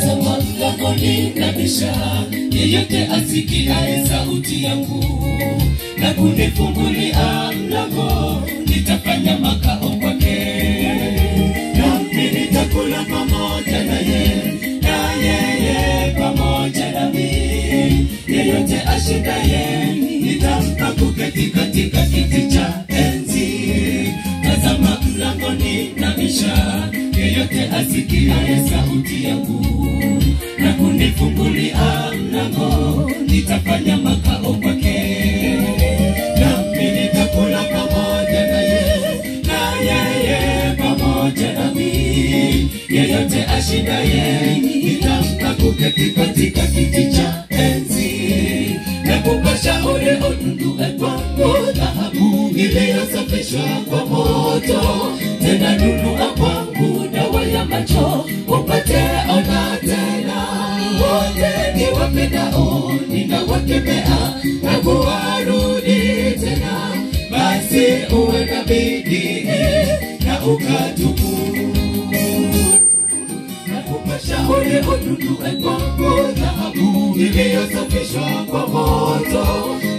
Tazama mlangoni nabisha, yeyote asikiaye sauti yangu na kunifungulia mlango, nitafanya makao kwake. Nami nitakula pamoja naye, na yeye pamoja nami. Yeyote ashindaye, nitampa kuketi katika kiti cha enzi. Tazama mlangoni nabisha, yeyote asikiaye sauti yangu na kunifungulia mlango, nitafanya makao kwake. Nami nitakula pamoja naye, na yeye pamoja nami. Yeyote ashindaye, nitampa kuketi katika kiti cha enzi. Na kupasha ule ununue kwangu dhahabu iliyosafishwa kwa moto. Tena nunua kwangu dawa ya macho, upate ona tena. Wote ni wapendao ninawakemea na kuwarudi tena. Basi uwe na bidii na ukatubu. Na kupasha ule ununue kwangu dhahabu iliyosafishwa kwa moto.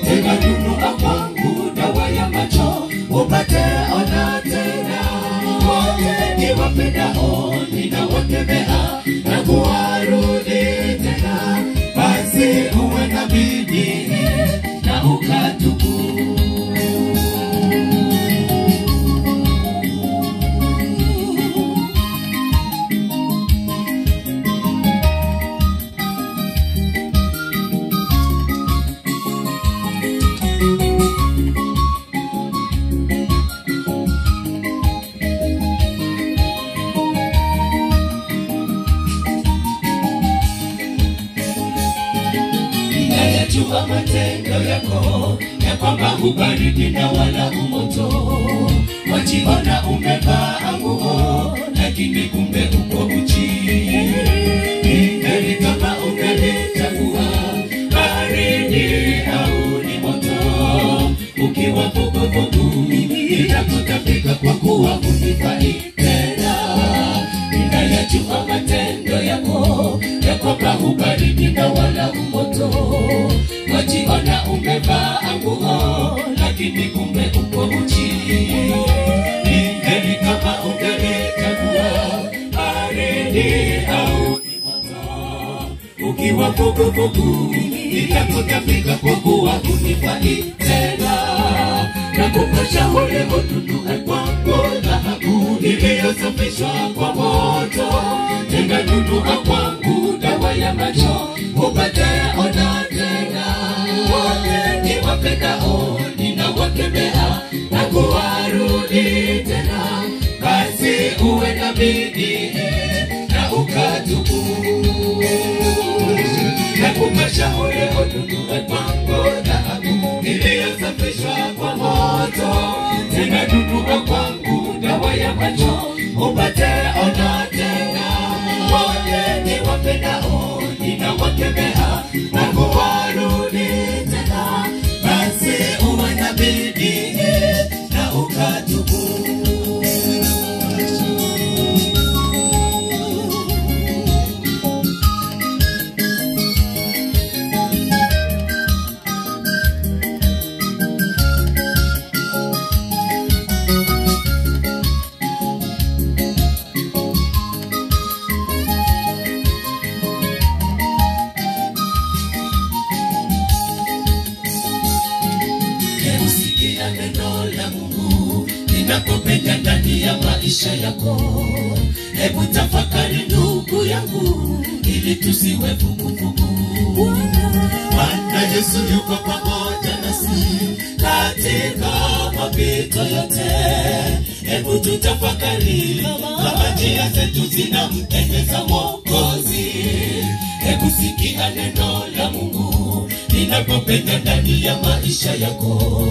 Tena nunua kwangu dawa ya macho, upate ona tena. Wote ni wapendao ninawakemea na kuwarudi tena. Basi uwe na bidii na ukatubu. Ninayajua matendo yako, ya kwamba hubaridi na wala umoto. Wajiona umevaa nguo, lakini kumbe uko uchi. Heri kama ungelichagua baridi au ni moto. Ukiwa vuguvugu, nitakutapika kwa kuwa hunifai tena. Ninayajua matendo yako, ya kwamba hubaridi na wala umoto. Wajiona umevaa nguo, lakini kumbe uko uchi. Heri kama ungelichagua baridi au ni moto. Ukiwa vuguvugu, nitakutapika kwa kuwa hunifai tena. Na kupasha ule ununue kwangu dhahabu iliyosafishwa kwa moto. Tena nunua kwangu dawa ya macho, upate ona tena. Wote ni wapendao ninawakemea na kuwarudi tena. Basi uwe na bidii na ukatubu. Na kupasha ule ununue kwangu dhahabu iliyosafishwa kwa moto. Tena nunua kwangu dawa ya macho, upate ona tena. Wote ni wapendao ninawakemea na kuwarudi tena. Basi uwe na bidii na ukatubu. Neno la Mungu linapopenya ndani ya maisha yako. Hebu tafakari ndugu yangu, ili tusiwe vuguvugu. Bwana Yesu yuko pamoja nasi katika mapito yote. Hebu tutafakari kama njia zetu zinampendeza Mwokozi. Hebu sikia neno la Mungu linapopenya ndani ya maisha yako.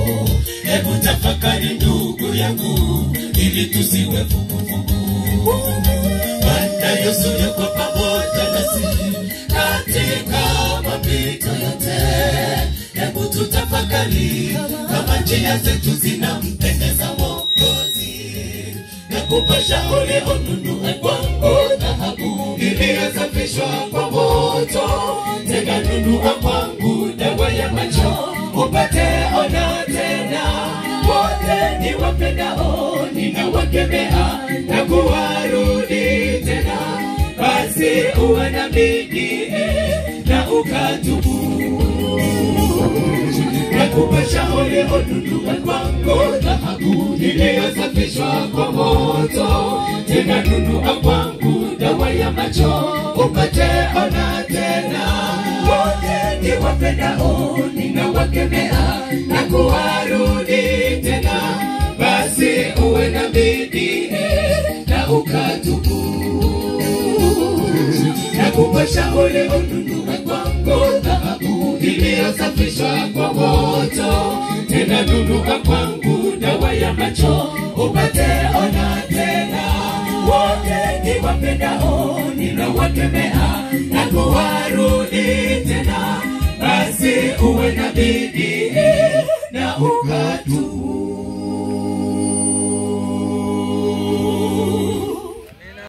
Hebu tafakari ndugu yangu, ili tusiwe vuguvugu. Bwana Yesu yuko pamoja nasi katika mapito yote. Hebu tutafakari kama njia zetu zinampendeza Mwokozi. Na kupasha ule ununue kwangu dhahabu iliyosafishwa iliyosafishwa kwa moto. Tena nunua kwangu dawa ya macho, upate ona tena. Wote niwapendao ninawakemea na kuwarudi tena. Basi uwe na bidii na ukatubu. Nakupasha ole onunua kwangu dhahabu iliyosafishwa kwa moto. Tena nunua kwangu dawa ya macho, upate ona tena. Wote niwapendao ninawakemea na kuwarudi tena. Basi uwe na bidii na ukatubu. Nakupasha ole onunua kwangu dhahabu iliyosafishwa kwa moto. Tena nunua kwangu dawa ya macho, upate ona tena. Wote niwapendao ninawakemea na kuwarudi tena. Basi uwe na bidii na ukatubu.